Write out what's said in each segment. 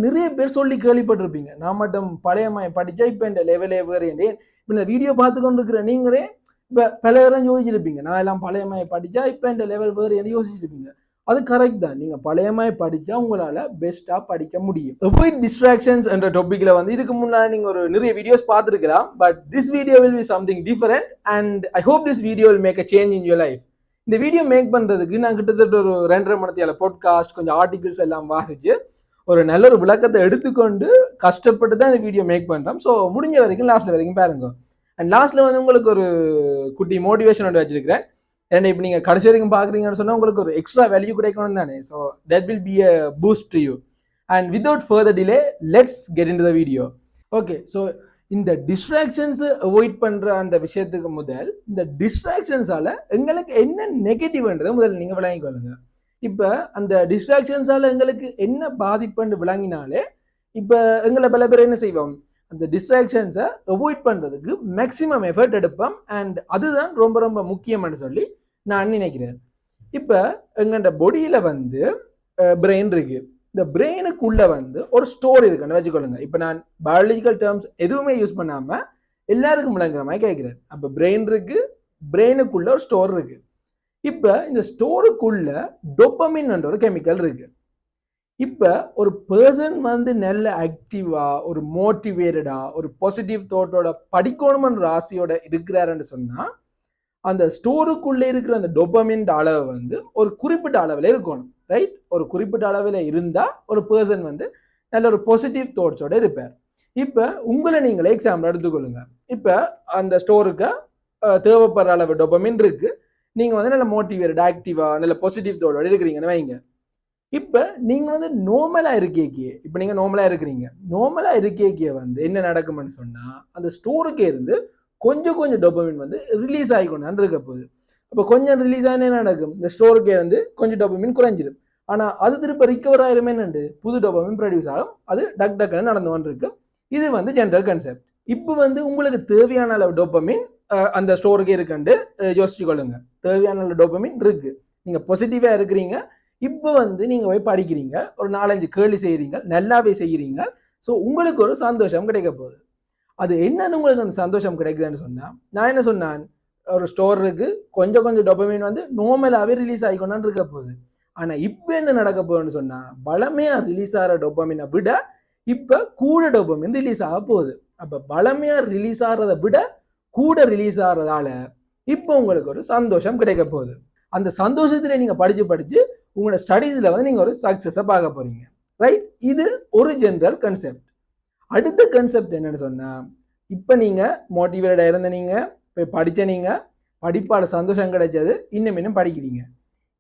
நிறைய பேர் சொல்லி கேள்விப்பட்டிருப்பீங்க, நான் மட்டும் பழையமாய் படிச்சா இப்ப இந்த லெவலே வேறு. இப்ப இந்த வீடியோ பார்த்து கொண்டு இருக்கிற நீங்களே இப்ப பல பேரும் யோசிச்சிருப்பீங்க, நான் எல்லாம் பழையமாய் படிச்சா இப்ப இந்த லெவல் வேறு என்று யோசிச்சிருப்பீங்க. அது கரெக்ட் தான். நீங்க பழையமாய் படிச்சா உங்களால பெஸ்டா படிக்க முடியும். அவாய்ட் டிஸ்ட்ராக்ஷன்ஸ் என்ற டாபிக்ல வந்து இதுக்கு முன்னாடி நீங்க ஒரு நிறைய வீடியோஸ் பார்த்துருக்கலாம். But this video will be something different and I hope this video will make a change in your life. இந்த வீடியோ மேக் பண்றதுக்கு நான் கிட்டத்தட்ட ஒரு 2.5 மணி பாட்காஸ்ட், கொஞ்சம் ஆர்டிகிள்ஸ் எல்லாம் வாசிச்சு ஒரு நல்ல ஒரு விளக்கத்தை எடுத்துக்கொண்டு கஷ்டப்பட்டு தான் இந்த வீடியோ மேக் பண்ணுறோம். ஸோ முடிஞ்ச வரைக்கும் லாஸ்ட்ல வரைக்கும் பாருங்க. அண்ட் லாஸ்ட்ல வந்து உங்களுக்கு ஒரு குட்டி மோட்டிவேஷன் ஒன்று வச்சிருக்கிறேன். ஏன்னா இப்போ நீங்கள் கடைசி வரைக்கும் பார்க்குறீங்கன்னு சொன்னால் உங்களுக்கு ஒரு எக்ஸ்ட்ரா வேல்யூ கிடைக்கணும் தானே. So that will be a boost to you. And without further delay let's get in to the video. Okay, so இந்த டிஸ்ட்ராக்ஷன்ஸ் அவாய்ட் பண்ணுற அந்த விஷயத்துக்கு முதல், இந்த டிஸ்ட்ராக்ஷன்ஸால எங்களுக்கு என்ன நெகட்டிவ்ன்றதை முதல்ல நீங்கள் விளங்கிக்கொள்ளுங்க. இப்போ அந்த டிஸ்ட்ராக்ஷன்ஸால எங்களுக்கு என்ன பாதிப்புன்னு விளங்கினாலே இப்போ எங்களை பல பேர் என்ன செய்வோம், அந்த டிஸ்ட்ராக்ஷன்ஸை அவாய்ட் பண்ணுறதுக்கு மேக்ஸிமம் எஃபர்ட் எடுப்போம். அண்ட் அதுதான் ரொம்ப ரொம்ப முக்கியம்னு சொல்லி நான் நினைக்கிறேன். இப்போ எங்கள்ட பொடியில் வந்து பிரெயின் இருக்கு. இந்த பிரெயினுக்குள்ள வந்து ஒரு ஸ்டோர் இருக்குன்னு வச்சுக்கொள்ளுங்க. இப்போ நான் பயாலஜிக்கல் டேர்ம்ஸ் எதுவுமே யூஸ் பண்ணாமல் எல்லாருக்கும் விளங்குற மாதிரி கேட்குறேன். அப்போ பிரெயின் இருக்கு, பிரெயினுக்குள்ள ஒரு ஸ்டோர் இருக்கு. இப்போ இந்த ஸ்டோருக்குள்ள டோபமின் என்ற ஒரு கெமிக்கல் இருக்கு. இப்போ ஒரு பர்சன் வந்து நல்ல ஆக்டிவா, ஒரு மோட்டிவேட்டடா, ஒரு பாசிட்டிவ் தாட்டோட படிக்கணும்ன்ற ஆசையோட இருக்கிறாருன்னு சொன்னா அந்த ஸ்டோருக்குள்ளே இருக்கிற அந்த டோபமின் அளவு வந்து ஒரு குறிப்பிட்ட அளவில் இருக்கணும். ரைட்? ஒரு குறிப்பிட்ட அளவில் இருந்தால் ஒரு பர்சன் வந்து நல்ல ஒரு பாசிட்டிவ் தாட்ஸோட இருப்பார். இப்போ உங்களை நீங்களே எக்ஸாம்பிள் எடுத்துக்கொள்ளுங்க. இப்போ அந்த ஸ்டோருக்கு தேவைப்படுற அளவு டோபமின் இருக்கு. நீங்கள் வந்து நல்ல மோட்டிவேட், ஆக்டிவாக, நல்ல பாசிட்டிவ் தாட்டோட இருக்கிறீங்கன்னு வைங்க. இப்போ நீங்கள் வந்து நார்மலாக இருக்கேக்கிய, இப்போ நீங்கள் நார்மலாக இருக்கிறீங்க, நார்மலாக இருக்கேக்கிய வந்து என்ன நடக்கும்னு சொன்னால் அந்த ஸ்டோருக்கே இருந்து கொஞ்சம் கொஞ்சம் டோபமின் வந்து ரிலீஸ் ஆகிக்கொண்டான்னு இருக்க போகுது. அப்போ கொஞ்சம் ரிலீஸ் ஆகினா என்ன நடக்கும், இந்த ஸ்டோருக்கே வந்து கொஞ்சம் டோபமின் குறைஞ்சிடும். ஆனால் அது திரும்ப ரிக்கவர் ஆயிருமே என்னண்டு புது டோபமின் ப்ரொடியூஸ் ஆகும். அது டக் டக்குன்னு நடந்து கொண்டிருக்கு. இது வந்து ஜென்ரல் கான்செப்ட். இப்போ வந்து உங்களுக்கு தேவையான அளவு டோபமின் அந்த ஸ்டோருக்கே இருக்குன்னு யோசிச்சு கொள்ளுங்க. தேவையான அளவு டோபமின் இருக்கு, நீங்கள் பாசிட்டிவாக இருக்கிறீங்க. இப்போ வந்து நீங்கள் போய் படிக்கிறீங்க, ஒரு 4-5 கேள்வி செய்கிறீங்க, நல்லாவே செய்கிறீங்க. ஸோ உங்களுக்கு ஒரு சந்தோஷம் கிடைக்க போகுது. அது என்னன்னு உங்களுக்கு அந்த சந்தோஷம் கிடைக்குதுன்னு சொன்னால், நான் என்ன சொன்னேன், ஒரு ஸ்டோர் இருக்கு, கொஞ்சம் கொஞ்சம் டோபமின் வந்து நார்மலாகவே ரிலீஸ் ஆகிக்கொண்டான்னு இருக்க போகுது. ஆனால் இப்போ என்ன நடக்க போகுதுன்னு சொன்னால், பலமையாக ரிலீஸ் ஆகிற டோபமினை விட இப்போ கூட டோபமின் ரிலீஸ் ஆக போகுது. அப்போ பலமையாக ரிலீஸ் ஆகிறத விட கூட ரிலீஸ் ஆகிறதால இப்போ உங்களுக்கு ஒரு சந்தோஷம் கிடைக்க போகுது. அந்த சந்தோஷத்தில் நீங்கள் படித்து உங்களோட ஸ்டடீஸில் வந்து நீங்கள் ஒரு சக்ஸஸை பார்க்க போகிறீங்க. ரைட்? இது ஒரு ஜென்ரல் கன்செப்ட். அடுத்த கன்செப்ட் என்னன்னு சொன்னால், இப்போ நீங்கள் மோட்டிவேட்டடாக இருந்த நீங்கள் போய் படித்த நீங்கள் படிப்பாட சந்தோஷம் கிடைச்சது, இன்னும் படிக்கிறீங்க.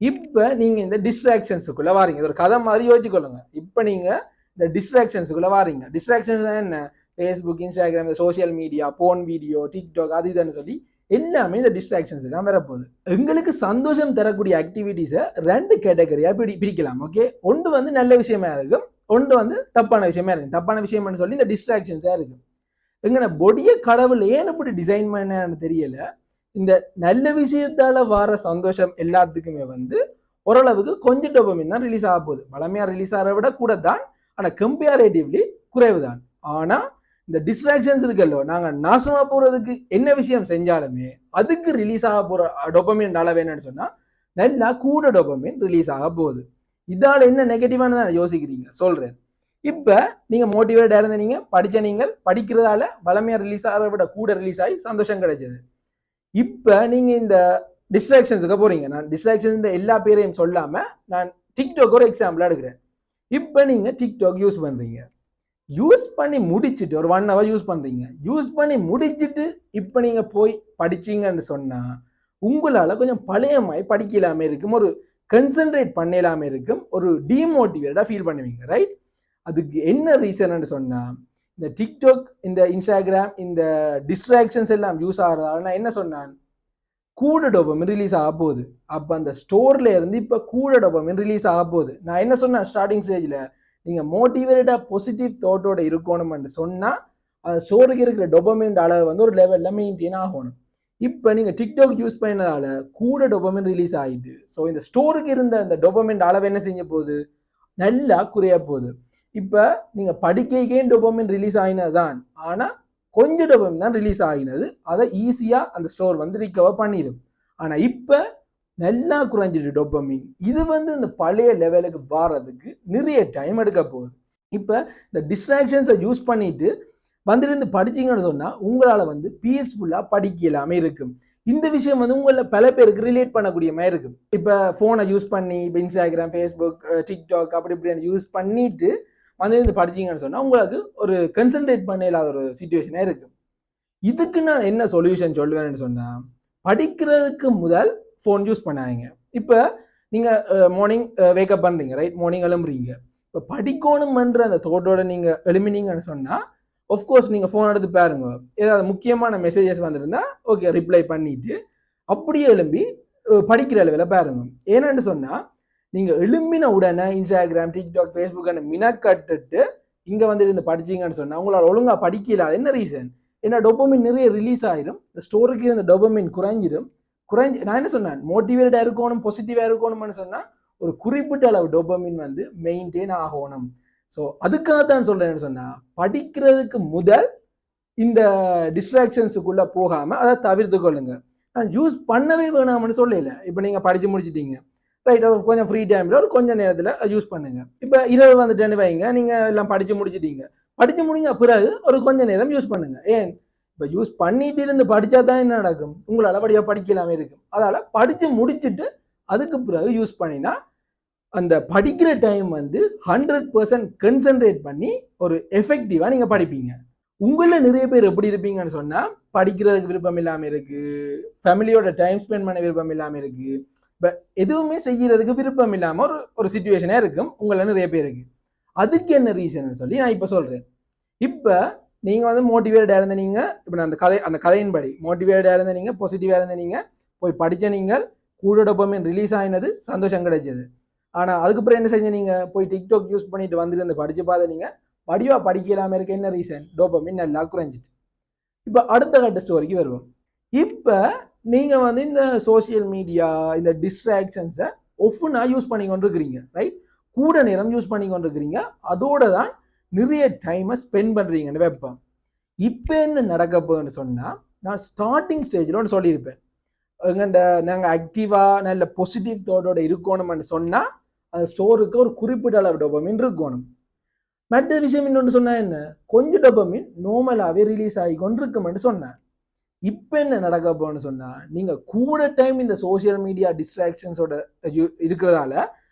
இப்போ நீங்கள் இந்த டிஸ்ட்ராக்ஷன்ஸுக்குள்ளே வாரீங்க. இது ஒரு கதை மாதிரி யோசிச்சுக்கொள்ளுங்க. இப்போ நீங்கள் இந்த டிஸ்ட்ராக்ஷன்ஸுக்குள்ளே வாரீங்க. டிஸ்ட்ராக்ஷன்ஸ் என்ன, Facebook, Instagram, social media, phone video, TikTok, அது இதுன்னு சொல்லி எல்லாமே இந்த டிஸ்ட்ராக்ஷன்ஸுக்கு தான் வரப்போகுது. எங்களுக்கு சந்தோஷம் தரக்கூடிய ஆக்டிவிட்டீஸை 2 கேட்டகரியாக பிரிக்கலாம். ஓகே, ஒன்று வந்து நல்ல விஷயமா இருக்கும், ஒன்று வந்து தப்பான விஷயமா இருக்கும். தப்பான விஷயம்னு சொல்லி இந்த டிஸ்ட்ராக்ஷன்ஸாக இருக்கும். எங்கன்னா பொடியை கடவுள் ஏன் இப்படி டிசைன் பண்ணான்னு தெரியல. இந்த நல்ல விஷயத்தால் வர சந்தோஷம் எல்லாத்துக்குமே வந்து ஓரளவுக்கு கொஞ்சம் டோபமின் தான் ரிலீஸ் ஆக போகுது. பழமையாக ரிலீஸ் ஆகிறத விட கூட தான், ஆனால் கம்பேரேட்டிவ்லி குறைவு தான். ஆனால் இந்த டிஸ்ட்ராக்ஷன்ஸ் இருக்குல்லோ, நாங்கள் நாசமாக போகிறதுக்கு என்ன விஷயம் செஞ்சாலுமே அதுக்கு ரிலீஸ் ஆக போகிற டோபமின் அளவு என்னன்னு சொன்னால் நல்லா கூட டோபமின் ரிலீஸ் ஆக போகுது. இதால் என்ன நெகட்டிவானதான் யோசிக்கிறீங்க சொல்கிறேன். இப்போ நீங்கள் மோட்டிவேட்டாக இருந்த நீங்கள் படித்த நீங்கள் படிக்கிறதால பலமையாக ரிலீஸ் ஆகிறத விட கூட ரிலீஸ் ஆகி சந்தோஷம் கிடைச்சது. இப்போ நீங்கள் இந்த டிஸ்ட்ராக்ஷன்ஸுக்கு போகிறீங்க. நான் டிஸ்ட்ராக்ஷன்ஸ் எல்லா பேரையும் சொல்லாமல் நான் டிக்டாக் ஒரு எக்ஸாம்பிளாக எடுக்கிறேன். இப்போ நீங்கள் டிக்டாக் யூஸ் பண்ணுறீங்க, யூஸ் பண்ணி முடிச்சுட்டு ஒரு 1 hour யூஸ் பண்ணுறீங்க. யூஸ் பண்ணி முடிச்சுட்டு இப்போ நீங்கள் போய் படிச்சிங்கன்னு சொன்னால் உங்களால் கொஞ்சம் பழையமாய் படிக்கலாமே இருக்கும், ஒரு கன்சன்ட்ரேட் பண்ணலாமே இருக்கும், ஒரு டிமோட்டிவேட்டாக ஃபீல் பண்ணுவீங்க. ரைட்? அதுக்கு என்ன ரீசன்னு சொன்னால், இந்த டிக்டாக், இந்த இன்ஸ்டாகிராம், இந்த டிஸ்ட்ராக்ஷன்ஸ் எல்லாம் யூஸ் ஆகிறதால நான் என்ன சொன்னேன், கூட டோபமின் ரிலீஸ் ஆக போகுது. அப்போ அந்த ஸ்டோரில் இருந்து இப்போ கூட டோபமின் ரிலீஸ் ஆக போகுது. நான் என்ன சொன்னேன் ஸ்டார்டிங் ஸ்டேஜில், நீங்கள் மோட்டிவேட்டடாக பாசிட்டிவ் தாட்டோட இருக்கணும்னு சொன்னால் அந்த ஸ்டோருக்கு இருக்கிற டோபமின் அளவு வந்து ஒரு லெவலில் மெயின்டைன் ஆகணும். இப்போ நீங்கள் டிக்டாக் யூஸ் பண்ணதால கூட டோபமின் ரிலீஸ் ஆகிட்டு, ஸோ இந்த ஸ்டோருக்கு இருந்த அந்த டோபமின் அளவு என்ன செய்ய போகுது, நல்லா குறைய போகுது. இப்போ நீங்கள் படிக்கைக்கே டோபமின் ரிலீஸ் ஆகினது தான், ஆனால் கொஞ்சம் டோபமின் தான் ரிலீஸ் ஆகினது. அதை ஈஸியாக அந்த ஸ்டோர் வந்து ரிகவர் பண்ணிடும். ஆனால் இப்போ நல்லா குறைஞ்சிட்டு டோபமின். இது வந்து இந்த பழைய லெவலுக்கு வாரதுக்கு நிறைய டைம் எடுக்க போகுது. இப்போ இந்த டிஸ்ட்ராக்ஷன்ஸை யூஸ் பண்ணிட்டு வந்துட்டு படிச்சிங்கன்னு சொன்னால் உங்களால் வந்து பீஸ்ஃபுல்லாக படிக்கலாமே இருக்கும். இந்த விஷயம் வந்து உங்களில் பல பேருக்கு ரிலேட் பண்ணக்கூடிய மாதிரி இருக்கும். இப்போ ஃபோனை யூஸ் பண்ணி இப்போ இன்ஸ்டாகிராம், ஃபேஸ்புக், டிக்டாக் அப்படி இப்படி யூஸ் பண்ணிட்டு வந்து படிச்சிங்கன்னு சொன்னால் உங்களுக்கு ஒரு கன்சன்ட்ரேட் பண்ண இல்லாத ஒரு சுச்சுவேஷனாக இருக்கும். இதுக்கு நான் என்ன சொல்யூஷன் சொல்லுவேன்னு சொன்னால், படிக்கிறதுக்கு முதல் ஃபோன் யூஸ் பண்ணாதீங்க. இப்போ நீங்கள் மார்னிங் வேக்கப் பண்ணுறீங்க, ரைட்? மார்னிங் எழும்புறீங்க. இப்போ படிக்கணும்ன்ற அந்த தோட்டோட நீங்கள் எழுமினீங்கன்னு சொன்னால் ஆஃப்கோர்ஸ் நீங்கள் ஃபோன் எடுத்து பாருங்க. ஏதாவது முக்கியமான மெசேஜஸ் வந்துருந்தா ஓகே ரிப்ளை பண்ணிவிட்டு அப்படியே எழும்பி படிக்கிற அளவில் பாருங்க. ஏன்னு சொன்னால் நீங்கள் எழும்பின உடனே இன்ஸ்டாகிராம், டிக்டாக், ஃபேஸ்புக்கான மினக்கட்டுட்டு இங்கே வந்துட்டு இந்த படிச்சிங்கன்னு சொன்னால் உங்களால் ஒழுங்காக படிக்கல. என்ன ரீசன்? ஏன்னா டோபமின் நிறைய ரிலீஸ் ஆயிடும். இந்த ஸ்டோருக்கு இந்த டோபமின் குறைஞ்சிடும். நான் என்ன சொன்னேன், மோட்டிவேட்டடாக இருக்கணும், பாசிட்டிவாக இருக்கணும்னு சொன்னால் ஒரு குறிப்பிட்ட அளவு டோபமின் வந்து மெயின்டைன் ஆகணும். ஸோ அதுக்காக தான் சொல்கிறேன்னு சொன்னால், படிக்கிறதுக்கு முதல் இந்த டிஸ்ட்ராக்ஷன்ஸுக்குள்ளே போகாமல் அதை தவிர்த்து கொள்ளுங்க. நான் யூஸ் பண்ணவே வேணாம்னு சொல்லல. இப்போ நீங்கள் படித்து முடிச்சிட்டீங்க, ரைட்? கொஞ்சம் ஃப்ரீ டைமில் ஒரு கொஞ்சம் நேரத்தில் யூஸ் பண்ணுங்க. இப்போ இரவு வந்துட்டேன்னு வைங்க, நீங்கள் எல்லாம் படித்து முடிச்சிட்டீங்க. படித்து முடிங்க பிறகு ஒரு கொஞ்சம் நேரம் யூஸ் பண்ணுங்க. ஏன்? இப்போ யூஸ் பண்ணிட்டு இருந்து படித்தா தான் என்ன நடக்கும்? உங்களால் படியாக படிக்கலாமே இருக்கும். அதால் படித்து முடிச்சுட்டு அதுக்கு பிறகு யூஸ் பண்ணினா அந்த படிக்கிற டைம் வந்து 100% கன்சன்ட்ரேட் பண்ணி ஒரு எஃபெக்டிவாக நீங்கள் படிப்பீங்க. உங்களில் நிறைய பேர் எப்படி இருப்பீங்கன்னு சொன்னால், படிக்கிறதுக்கு விருப்பம் இல்லாமல் இருக்குது, ஃபேமிலியோட டைம் ஸ்பெண்ட் பண்ண விருப்பம் இல்லாமல் இருக்குது, இப்போ எதுவுமே செய்கிறதுக்கு விருப்பம் இல்லாமல் ஒரு சுச்சுவேஷனாக இருக்கும் உங்களில் நிறைய பேருக்கு. அதுக்கு என்ன ரீசன் சொல்லி நான் இப்போ சொல்கிறேன். இப்போ நீங்கள் வந்து மோட்டிவேட்டடாக இருந்த நீங்கள், இப்போ நான் அந்த கதையின்படி மோட்டிவேட்டடாக இருந்த நீங்கள், பாசிட்டிவாக இருந்த நீங்கள், போய் படித்த நீங்கள், கூட டோபமின் ரிலீஸ் ஆகினது, சந்தோஷம் கிடைச்சது. ஆனால் அதுக்கப்புறம் என்ன செஞ்ச நீங்கள் போய் டிக்டாக் யூஸ் பண்ணிட்டு வந்துட்டு படித்து பார்த்து நீங்கள் படிவாக படிக்கலாமல் இருக்க. என்ன ரீசன்? டோபமின் நல்லா குறைஞ்சிட்டு. இப்போ அடுத்த கட்ட ஸ்டோரிக்கு வருவோம். இப்போ நீங்கள் வந்து இந்த சோசியல் மீடியா, இந்த டிஸ்ட்ராக்ஷன்ஸை ஒஃபுனாக யூஸ் பண்ணி கொண்டிருக்கிறீங்க, ரைட்? கூட நேரம் யூஸ் பண்ணி கொண்டிருக்கிறீங்க. அதோட தான் நிறைய டைமை ஸ்பெண்ட் பண்ணுறீங்கன்னு வைப்பேன். இப்போ என்ன நடக்க போகுதுன்னு சொன்னால், நான் ஸ்டார்டிங் ஸ்டேஜில் ஒன்று சொல்லியிருப்பேன். எங்கள்கிட்ட நாங்கள் ஆக்டிவாக நல்ல பாசிட்டிவ் தாட்டோட இருக்கணும்னு சொன்னால் அந்த ஸ்டோருக்கு ஒரு குறிப்பிட்ட அளவு டோபமின் இருக்கணும். மற்ற விஷயம் இன்னொன்று சொன்னால் என்ன, கொஞ்சம் டோபமின் நார்மலாகவே ரிலீஸ் ஆகி கொண்டு இருக்குமென்னு சொன்னேன். இப்போ என்ன நடக்க போகுதுன்னு சொன்னால், நீங்கள் கூட டைம் இந்த சோசியல் மீடியா டிஸ்ட்ராக்ஷன்ஸோட இருக்கிறதால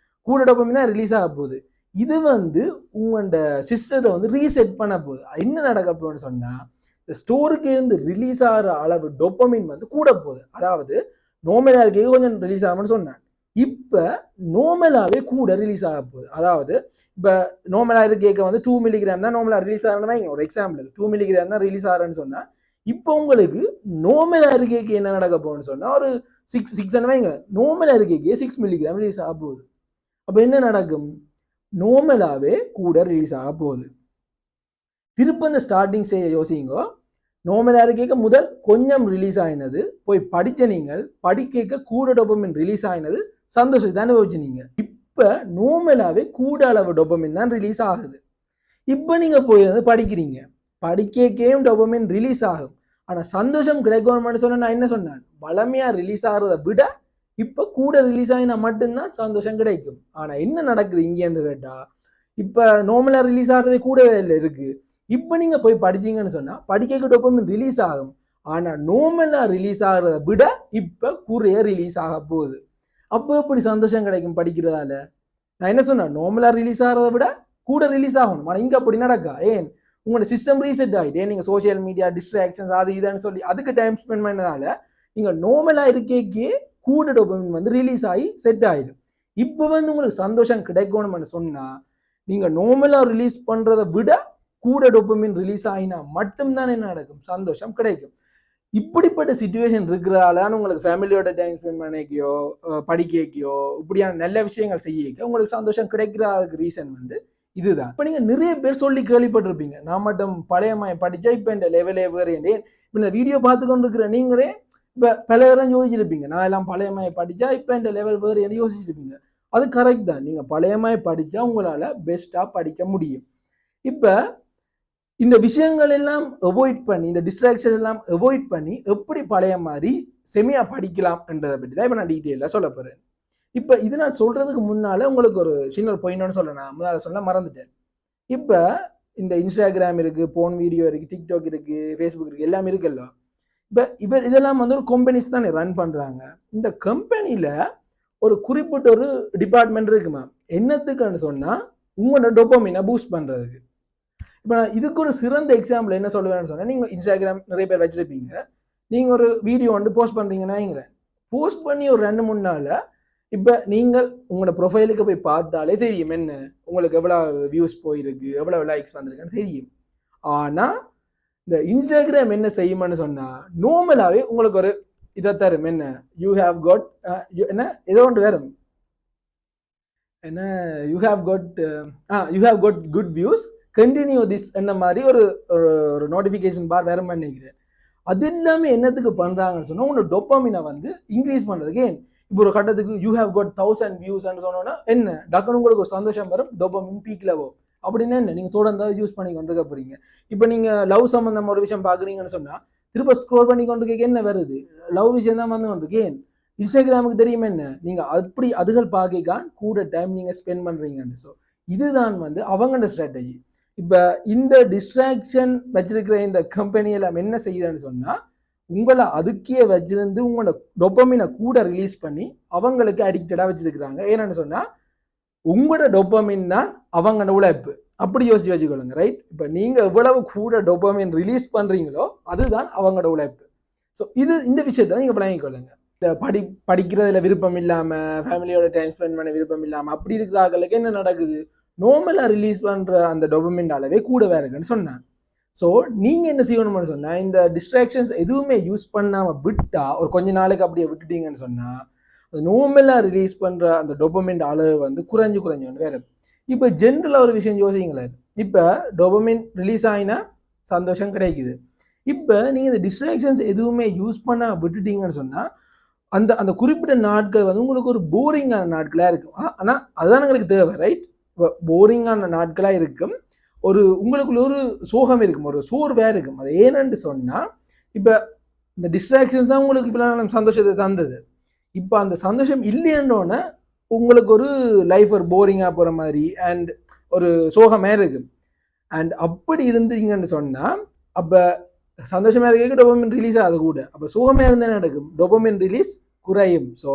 கூட டோபமின் தான் ரிலீஸ் ஆக போகுது. இது வந்து உங்களோட சிஸ்டத்தை வந்து ரீசெட் பண்ண போகுது. என்ன நடக்க போகுதுன்னு சொன்னால், இந்த ஸ்டோருக்கு இருந்து ரிலீஸ் ஆகிற அளவு டோபமின் வந்து கூட போகுது. அதாவது நார்மலாக இருக்கே கொஞ்சம் ரிலீஸ் ஆகும்னு சொன்னேன். இப்போ நார்மலாகவே கூட ரிலீஸ் ஆக போகுது. அதாவது இப்போ நார்மலாக இருக்கேக்க வந்து 2 மில்லிகிராம் தான் நார்மலாக ரிலீஸ் ஆகணும்னா ஒரு எக்ஸாம்பிளுக்கு 2 மில்லிகிராம் தான் ரிலீஸ் ஆகிறேன்னு சொன்னால், இப்போ உங்களுக்கு நார்மலாக இருக்கேக்கு என்ன நடக்க போகுதுன்னு சொன்னால் ஒரு 6 வைங்க, நார்மலாக இருக்கேக்கே 6 மில்லிகிராம் ரிலீஸ் ஆக போகுது. அப்போ என்ன நடக்கும்? நார்மலாகவே கூட ரிலீஸ் ஆக போகுது. திருப்ப இந்த ஸ்டார்டிங் ஸ்டேஜை யோசிங்கோ. நார்மலாக இருக்கேக்க முதல் கொஞ்சம் ரிலீஸ் ஆகினது, போய் படித்த நீங்கள் படிக்க கூட டோபமின் ரிலீஸ் ஆகினது, சந்தோஷத்தை தானே வச்சுனீங்க. இப்போ நார்மலாகவே கூட அளவு டோபமின் தான் ரிலீஸ் ஆகுது. இப்போ நீங்கள் போய் வந்து படிக்கிறீங்க, படிக்கையும் டோபமின் ரிலீஸ் ஆகும். ஆனால் சந்தோஷம் கிடைக்கணும்னு சொன்ன நான் என்ன சொன்னேன், வளமையாக ரிலீஸ் ஆகிறத விட இப்போ கூட ரிலீஸ் ஆகினா மட்டும்தான் சந்தோஷம் கிடைக்கும். ஆனால் என்ன நடக்குது இங்கேன்னு கேட்டால், இப்போ நார்மலாக ரிலீஸ் ஆகிறதே கூடவே இல்லை இருக்குது. இப்போ நீங்கள் போய் படிச்சிங்கன்னு சொன்னால் படிக்க டோபமின் ரிலீஸ் ஆகும். ஆனால் நார்மலாக ரிலீஸ் ஆகிறத விட இப்போ குறைய ரிலீஸ் ஆக போகுது. அப்போ எப்படி சந்தோஷம் கிடைக்கும் படிக்கிறதால? நான் என்ன சொன்னேன், நார்மலாக ரிலீஸ் ஆகிறத விட கூட ரிலீஸ் ஆகணும். ஆனால் இங்கே அப்படி நடக்கா. ஏன்? உங்களோட சிஸ்டம் ரீசெட் ஆகிட்டு நீங்கள் சோசியல் மீடியா டிஸ்ட்ராக்ஷன்ஸ் அது இதுன்னு சொல்லி அதுக்கு டைம் ஸ்பெண்ட் பண்ணதால நீங்கள் நார்மலாக இருக்கேக்கே கூட டோபமின் வந்து ரிலீஸ் ஆகி செட் ஆகிடும். இப்போ வந்து உங்களுக்கு சந்தோஷம் கிடைக்கணும்னு சொன்னால் நீங்கள் நார்மலாக ரிலீஸ் பண்ணுறதை விட கூட டோபமின் ரிலீஸ் ஆகினா மட்டும்தான் என்ன நடக்கும், சந்தோஷம் கிடைக்கும். இப்படிப்பட்ட சிச்சுவேஷன் இருக்கிறதால உங்களுக்கு ஃபேமிலியோட டைம் ஸ்பெண்ட் பண்ணிக்கையோ படிக்கையோ இப்படியான நல்ல விஷயங்கள் செய்ய உங்களுக்கு சந்தோஷம் கிடைக்கிறதுக்கு ரீசன் வந்து இதுதான். இப்போ நீங்கள் நிறைய பேர் சொல்லி கேள்விப்பட்டிருப்பீங்க, நான் மட்டும் பழையமாய் படித்தா இப்போ இந்த லெவலே வேறு. இப்போ இந்த வீடியோ பார்த்து கொண்டு இருக்கிற நீங்களே இப்போ பல பேரும் யோசிச்சிருப்பீங்க, நான் எல்லாம் பழையமாய் படித்தா இப்போ இந்த லெவல் வேறு யோசிச்சிருப்பீங்க. அது கரெக்ட் தான். நீங்கள் பழையமாய் படித்தா உங்களால் பெஸ்ட்டாக படிக்க முடியும். இப்போ இந்த விஷயங்கள் எல்லாம் அவாய்ட் பண்ணி, இந்த டிஸ்ட்ராக்ஷன்ஸ் எல்லாம் அவாய்ட் பண்ணி எப்படி பழைய மாதிரி செமியா படிக்கலாம் என்றதை பற்றி தான் இப்போ நான் டீட்டெயிலாக சொல்ல போகிறேன். இப்போ இது நான் சொல்றதுக்கு முன்னால உங்களுக்கு ஒரு சின்ன ஒரு பாயிண்ட் சொல்ல நான் முதல்ல சொல்ல மறந்துட்டேன். இப்போ இந்த இன்ஸ்டாகிராம் இருக்கு, போன் வீடியோ இருக்கு, டிக்டாக் இருக்கு, ஃபேஸ்புக் இருக்கு, எல்லாமே இருக்குல்ல. இப்போ இதெல்லாம் வந்து ஒரு கம்பெனிஸ் தானே ரன் பண்றாங்க. இந்த கம்பெனியில ஒரு குறிப்பிட்ட ஒரு டிபார்ட்மெண்ட் இருக்குமா, என்னத்துக்குன்னு சொன்னா உங்களோட டோபமைனை பூஸ்ட் பண்றதுக்கு. இப்போ நான் இதுக்கு ஒரு சிறந்த எக்ஸாம்பிள் என்ன சொல்லுவேன்னு சொன்னா, நீங்க இன்ஸ்டாகிராம் நிறைய பேர் வச்சிருப்பீங்க. நீங்க ஒரு வீடியோ வந்து போஸ்ட் பண்றீங்கன்னா, போஸ்ட் பண்ணி ஒரு 2-3 நாள்ல இப்போ நீங்கள் உங்களோட ப்ரொஃபைலுக்கு போய் பார்த்தாலே தெரியும் என்ன உங்களுக்கு எவ்வளோ வியூஸ் போயிருக்கு, எவ்வளோ லைக்ஸ் வந்திருக்குன்னு தெரியும். ஆனால் இந்த இன்ஸ்டாகிராம் என்ன செய்யுமான்னு சொன்னா, நார்மலாகவே உங்களுக்கு ஒரு இதை தரும். என்ன யூ ஹேவ் காட் என்ன ஏதோ ஒன்று வரும், என்ன you have got good views, continue this என்ன மாதிரி ஒரு ஒரு நோட்டிஃபிகேஷன் பார் வேற மாதிரி நினைக்கிறேன். அது எல்லாமே என்னத்துக்கு பண்றாங்கன்னு சொன்னா, உங்களோட டோபமைனை வந்து இன்க்ரீஸ் பண்றதுக்கு. இப்போ ஒரு கட்டத்துக்கு யூ ஹேவ் காட் 1000 வியூஸ்ன்னு சொன்னோன்னா என்ன டக்குனு உங்களுக்கு ஒரு சந்தோஷம் வரும், டோபமைன் பீக்ல போகும். அப்படின்னா என்ன நீங்க தொடர்ந்து யூஸ் பண்ணி கொண்டு போறீங்க. இப்போ நீங்க லவ் சம்பந்தம் ஒரு விஷயம் பாக்குறீங்கன்னு சொன்னா, திரும்ப ஸ்க்ரோல் பண்ணி கொண்டு என்ன வருது, லவ் விஷயம் தான் வந்து கொண்டு ஏன் இன்ஸ்டாகிராமுக்கு தெரியுமா என்ன நீங்க அப்படி அதுகள் பார்க்க கூட டைம் நீங்க ஸ்பெண்ட் பண்றீங்கன்னு. ஸோ இதுதான் வந்து அவங்களோட ஸ்ட்ராட்டஜி. இப்போ இந்த டிஸ்ட்ராக்ஷன் வச்சிருக்கிற இந்த கம்பெனி எல்லாம் என்ன செய்யுதுன்னு சொன்னா, உங்களை அதுக்கே வச்சிருந்து உங்களோட டொப்பமினை கூட ரிலீஸ் பண்ணி அவங்களுக்கு அடிக்டடா வச்சிருக்கிறாங்க. ஏன்னு சொன்னா உங்களோட டொப்பமின் தான் அவங்களோட உழைப்பு. அப்படி யோசிச்சு வச்சுக்கொள்ளுங்க, ரைட்? இப்போ நீங்க எவ்வளவு கூட டொப்பமின் ரிலீஸ் பண்றீங்களோ அதுதான் அவங்களோட உழைப்பு. ஸோ இந்த விஷயத்த நீங்க விளங்கிக்கொள்ளுங்க. இந்த படிக்கிறதுல விருப்பம் இல்லாம, ஃபேமிலியோட டைம் ஸ்பெண்ட் பண்ண விருப்பம் இல்லாம அப்படி இருக்கிறவங்களுக்கு என்ன நடக்குது, நார்மலா ரிலீஸ் பண்ற அந்த டொப்பமின் அளவே கூடவே இருக்குன்னு சொன்னாங்க. ஸோ நீங்கள் என்ன செய்யணும்னு சொன்னால், இந்த டிஸ்ட்ராக்ஷன்ஸ் எதுவுமே யூஸ் பண்ணாமல் விட்டா, ஒரு கொஞ்ச நாளைக்கு அப்படியே விட்டுட்டீங்கன்னு சொன்னால், அது நார்மலாக ரிலீஸ் பண்ணுற அந்த டொபமின் அளவு வந்து குறைஞ்சு வேறு. இப்போ ஜென்ரலாக ஒரு விஷயம் யோசிங்களேன். இப்போ டொபமின் ரிலீஸ் ஆகினா சந்தோஷம் கிடைக்குது. இப்போ நீங்கள் இந்த டிஸ்ட்ராக்ஷன்ஸ் எதுவுமே யூஸ் பண்ண விட்டுட்டீங்கன்னு சொன்னால், அந்த அந்த குறிப்பிட்ட நாட்கள் வந்து உங்களுக்கு ஒரு போரிங்கான நாட்களாக இருக்கும். ஆனால் அதுதான் எங்களுக்கு தேவை, ரைட்? இப்போ போரிங்கான நாட்களாக இருக்கும். ஒரு உங்களுக்குள்ள ஒரு சோகம் இருக்கும், ஒரு சோர்வாக இருக்கும். அது ஏன்னு சொன்னால், இப்போ இந்த டிஸ்ட்ராக்ஷன்ஸ் தான் உங்களுக்கு இப்போ சந்தோஷத்தை தந்தது. இப்போ அந்த சந்தோஷம் இல்லைன்னொன்னே உங்களுக்கு ஒரு லைஃப் ஒரு போரிங்காக போகிற மாதிரி அண்ட் ஒரு சோகமாக இருக்கும். அண்ட் அப்படி இருந்தீங்கன்னு சொன்னால், அப்போ சந்தோஷமாக இருக்க டோபமின் ரிலீஸ் ஆகுது கூட. அப்போ சோகமாக இருந்தால் நடக்கும், டோபமின் ரிலீஸ் குறையும். ஸோ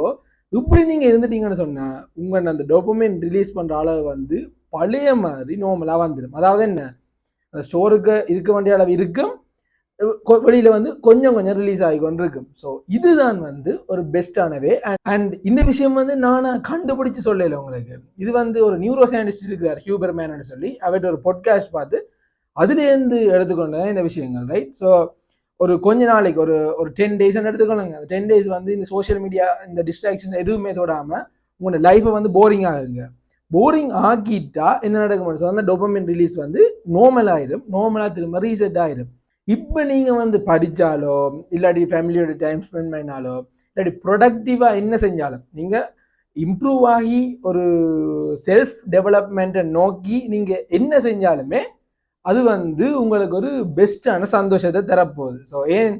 இப்படி நீங்கள் இருந்துட்டீங்கன்னு சொன்னால், உங்கள் அந்த டோபமின் ரிலீஸ் பண்ணுற அளவு வந்து பழைய மாதிரி நார்மலாக வந்துடும். அதாவது என்ன, அந்த ஸ்டோருக்கு இருக்க வேண்டிய அளவு இருக்கும், வெளியில வந்து கொஞ்சம் ரிலீஸ் ஆகி கொண்டு இருக்கும். ஸோ இதுதான் வந்து ஒரு பெஸ்டானவே. அண்ட் இந்த விஷயம் வந்து நானா கண்டுபிடிச்சு சொல்லல உங்களுக்கு. இது வந்து ஒரு நியூரோ சயின்டிஸ்ட் இருக்கிறார், ஹியூபர்மேன் சொல்லி, அவர்கிட்ட ஒரு பாட்காஸ்ட் பார்த்து அதுலேருந்து எடுத்துக்கொண்ட இந்த விஷயங்கள், ரைட்? ஸோ ஒரு கொஞ்ச நாளைக்கு ஒரு 10 days எடுத்துக்கொள்ளுங்க. அந்த 10 days வந்து இந்த சோஷியல் மீடியா இந்த டிஸ்ட்ராக்ஷன் எதுவுமே தொடாமல் உங்களோட லைஃப்பை வந்து போரிங் ஆகுங்க. போரிங் ஆக்கிட்டா என்ன நடக்கும், அந்த டோபமின் ரிலீஸ் வந்து நார்மல் ஆயிடும், நார்மலாக திரும்ப ரீசெட் ஆயிடும். இப்போ நீங்கள் வந்து படித்தாலோ இல்லாட்டி ஃபேமிலியோட டைம் ஸ்பெண்ட் பண்ணினாலோ இல்லாட்டி ப்ரொடக்டிவாக என்ன செஞ்சாலும் நீங்கள் இம்ப்ரூவ் ஆகி ஒரு செல்ஃப் டெவலப்மெண்ட்டை நோக்கி நீங்கள் என்ன செஞ்சாலுமே அது வந்து உங்களுக்கு ஒரு பெஸ்ட்டான சந்தோஷத்தை தரப்போகுது. ஸோ ஏன்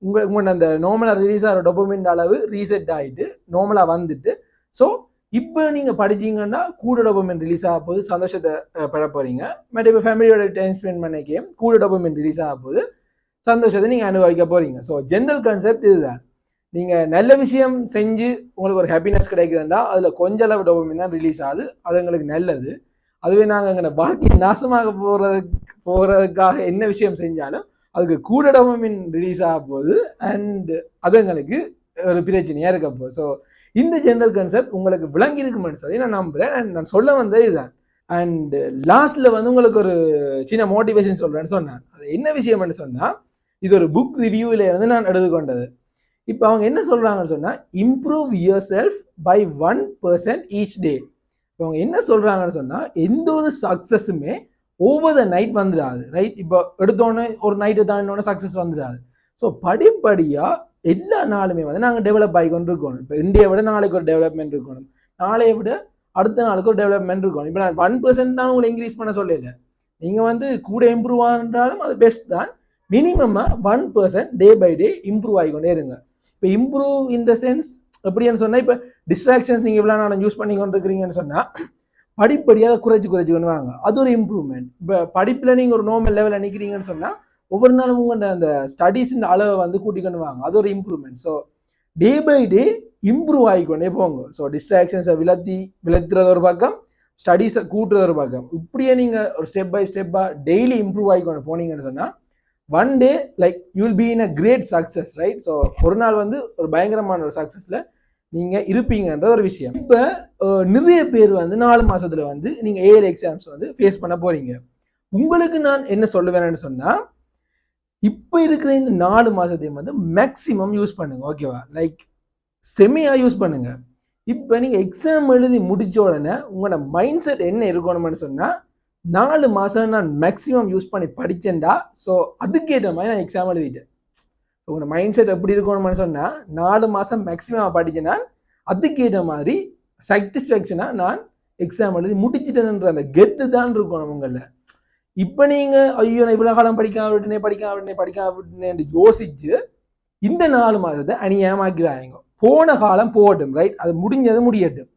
உங்களோட அந்த நார்மலாக ரிலீஸ் ஆகிற டோபமின் அளவு ரீசெட் ஆகிட்டு நார்மலாக வந்துட்டு, ஸோ இப்போ நீங்கள் படிச்சிங்கன்னா கூட டோபமின் ரிலீஸ் ஆக போது சந்தோஷத்தை பெற போகிறீங்க. பட் இப்போ ஃபேமிலியோட டைம் ஸ்பெண்ட் பண்ணிக்கே கூட டோபமின் ரிலீஸ் ஆக போது சந்தோஷத்தை நீங்கள் அனுபவிக்க போகிறீங்க. ஸோ ஜென்ரல் கான்செப்ட் இதுதான். நீங்கள் நல்ல விஷயம் செஞ்சு உங்களுக்கு ஒரு ஹாப்பினஸ் கிடைக்குதுன்னா அதில் கொஞ்சம் அளவு டோபமின் தான் ரிலீஸ் ஆகுது, அது எங்களுக்கு நல்லது. அதுவே நாங்கள் எங்களை வாழ்க்கை நாசமாக போகிறதுக்காக என்ன விஷயம் செஞ்சாலும் அதுக்கு கூட டோபமின் ரிலீஸ் ஆக போகுது அண்ட் அது எங்களுக்கு ஒரு பிரச்சனையாக இருக்க போகுது. ஸோ இந்த ஜென்ரல் கான்செப்ட் உங்களுக்கு விளங்கி இருக்குமென்னு சொல்லி நான் நம்புகிறேன். அண்ட் நான் சொல்ல வந்தது இதுதான். அண்ட் லாஸ்ட்டில் வந்து உங்களுக்கு ஒரு சின்ன மோட்டிவேஷன் சொல்கிறேன்னு சொன்னேன். அது என்ன விஷயம்னு சொன்னால், இது ஒரு புக் ரிவ்யூவில் வந்து நான் எடுத்துக்கொண்டது. இப்போ அவங்க என்ன சொல்கிறாங்கன்னு சொன்னால், improve yourself by 1% each day. இப்போ அவங்க என்ன சொல்கிறாங்கன்னு சொன்னால், எந்த ஒரு சக்ஸஸுமே ஓவர் த நைட் வந்துடாது, ரைட்? இப்போ எடுத்தோன்னே ஒரு நைட்டு தாண்டினோடனே சக்ஸஸ் வந்துடாது. ஸோ படிப்படியாக எல்லா நாளுமே வந்து நாங்கள் டெவலப் ஆகி கொண்டு இருக்கணும். இப்போ இந்தியை விட நாளைக்கு ஒரு டெவலப்மெண்ட் இருக்கணும், நாளையை விட அடுத்த நாளுக்கு ஒரு டெவலப்மெண்ட் இருக்கணும். இப்போ நான் 1% தான் உங்களை இன்க்ரீஸ் பண்ண சொல்லலை. நீங்கள் வந்து கூட இம்ப்ரூவ் ஆகின்றாலும் அது பெஸ்ட் தான். மினிமமாக 1% டே பை டே இம்ப்ரூவ் ஆகிக்கொண்டே இருங்க. இப்போ இம்ப்ரூவ் இன் த சென்ஸ் எப்படின்னு சொன்னால், இப்போ டிஸ்ட்ராக்ஷன்ஸ் நீங்கள் இவ்வளோ நான் யூஸ் பண்ணி கொண்டு இருக்கிறீங்கன்னு சொன்னால் படிப்படியாக குறைச்சி கொண்டு வாங்க. அது ஒரு இம்ப்ரூவ்மெண்ட். இப்போ படிப்பில் நீங்கள் ஒரு நார்மல் லெவலில் நிற்கிறீங்கன்னு சொன்னால் ஒவ்வொரு நாளும் உங்கள் அந்த ஸ்டடீஸின் அளவை வந்து கூட்டிக்கொண்டு வாங்க. அது ஒரு improvement. So day by day improve ஆகிக்கொண்டே போங்க. ஸோ டிஸ்ட்ராக்ஷன்ஸை விளத்துறது ஒரு பக்கம், ஸ்டடீஸை கூட்டுறது ஒரு பக்கம். இப்படியே நீங்கள் ஒரு ஸ்டெப் பை ஸ்டெப்பாக டெய்லி இம்ப்ரூவ் ஆகிக்கொண்டு போனீங்கன்னு சொன்னால் one day like you will be in a great success, right? So ஒரு நாள் வந்து ஒரு பயங்கரமான ஒரு சக்ஸஸில் நீங்கள் இருப்பீங்கன்ற ஒரு விஷயம். இப்போ நிறைய பேர் வந்து 4 மாதத்தில் வந்து நீங்கள் ஏஎல் எக்ஸாம்ஸ் வந்து ஃபேஸ் பண்ண போகிறீங்க. உங்களுக்கு நான் என்ன சொல்லுவேன்னு சொன்னால், இப்போ இருக்கிற இந்த 4 மாதத்தையும் வந்து மேக்ஸிமம் யூஸ் பண்ணுங்க. ஓகேவா? லைக் செம்மையாக யூஸ் பண்ணுங்க. இப்போ நீங்கள் எக்ஸாம் எழுதி முடிச்ச உடனே உங்களோட மைண்ட் செட் என்ன இருக்கணும்னு சொன்னால், 4 மாதம் நான் மேக்ஸிமம் யூஸ் பண்ணி படித்தேன்டா, ஸோ அதுக்கேற்ற மாதிரி நான் எக்ஸாம் எழுதிட்டேன். ஸோ உங்களோட மைண்ட் செட் எப்படி இருக்கணும்னு சொன்னால், 4 மாதம் மேக்ஸிமம் படித்தேன்னா அதுக்கேற்ற மாதிரி சாட்டிஸ்ஃபேக்ஷனாக நான் எக்ஸாம் எழுதி முடிச்சிட்டேன்ற அந்த கெத்து தான் இருக்கணும் உங்களில். இப்போ நீங்கள் ஐயோ நான் இவ்வளோ காலம் படிக்காம விட்டுனேன்னு யோசிச்சு இந்த 4 மாதத்தை அநியாயமாக்கிறாங்க. போன காலம் போகட்டும், ரைட்? அது முடிஞ்சது முடியட்டும்.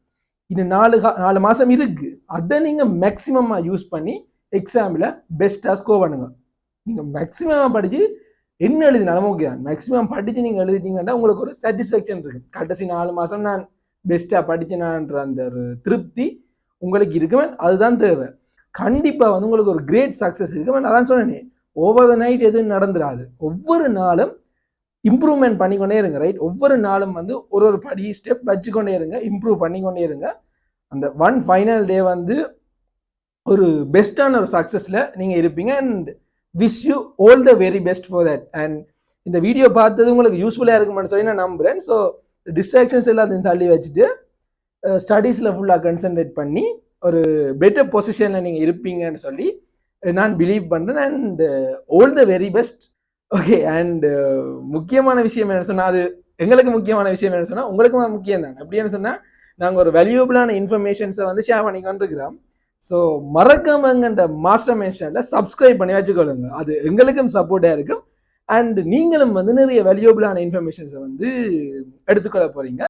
இன்னும் 4 மாதம் இருக்குது. அதை நீங்கள் மேக்ஸிமமாக யூஸ் பண்ணி எக்ஸாமில் பெஸ்ட்டாக ஸ்கோர் பண்ணுங்க. நீங்கள் மேக்ஸிமமாக படித்து என்ன எழுதினாலும் ஓகே தான். மேக்ஸிமம் படித்து நீங்கள் எழுதிட்டீங்கன்னா உங்களுக்கு ஒரு சாட்டிஸ்ஃபேக்ஷன் இருக்குது. கடைசி 4 மாதம் நான் பெஸ்ட்டாக படிச்சினான்ற அந்த ஒரு திருப்தி உங்களுக்கு இருக்குமே, அதுதான் தேவை. கண்டிப்பாக வந்து உங்களுக்கு ஒரு கிரேட் சக்ஸஸ் இருக்குமே. அதான் சொன்னேன், ஓவர் த நைட் எதுவும் நடந்துடாது. ஒவ்வொரு நாளும் இம்ப்ரூவ்மெண்ட் பண்ணிக்கொண்டே இருங்க, ரைட்? ஒவ்வொரு நாளும் வந்து ஒரு படி ஸ்டெப் வச்சுக்கொண்டே இருங்க, இம்ப்ரூவ் பண்ணிக்கொண்டே இருங்க. அந்த ஒன் ஃபைனல் டே வந்து ஒரு பெஸ்ட்டான ஒரு சக்ஸஸில் நீங்கள் இருப்பீங்க. And wish you all the very best for that. And இந்த வீடியோ பார்த்தது உங்களுக்கு யூஸ்ஃபுல்லாக இருக்குமான்னு சொல்லி நான் நம்புகிறேன். ஸோ டிஸ்ட்ராக்ஷன்ஸ் எல்லாத்தையும் தள்ளி வச்சுட்டு ஸ்டடீஸில் ஃபுல்லாக கான்சன்ட்ரேட் பண்ணி ஒரு பெட்டர் பொசிஷனில் நீங்கள் இருப்பீங்கன்னு சொல்லி நான் பிலீவ் பண்ணுறேன். And all the very best. Okay. And முக்கியமான விஷயம் என்ன சொன்னால், அது எங்களுக்கு முக்கியமான விஷயம் என்ன சொன்னால் உங்களுக்கு முக்கியம் தான். எப்படின்னு சொன்னால், நாங்கள் ஒரு வேல்யூபிளான இன்ஃபர்மேஷன்ஸை வந்து ஷேர் பண்ணி கொண்டிருக்கிறோம். ஸோ மறக்காமங்கன்ற மாஸ்டர் மைண்ட் சேனலை சப்ஸ்கிரைப் பண்ணி வச்சுக்கொள்ளுங்க. அது எங்களுக்கும் சப்போர்ட்டாக இருக்கும். அண்ட் நீங்களும் வந்து நிறைய வேல்யூபிளான இன்ஃபர்மேஷன்ஸை வந்து எடுத்துக்கொள்ள போகிறீங்க.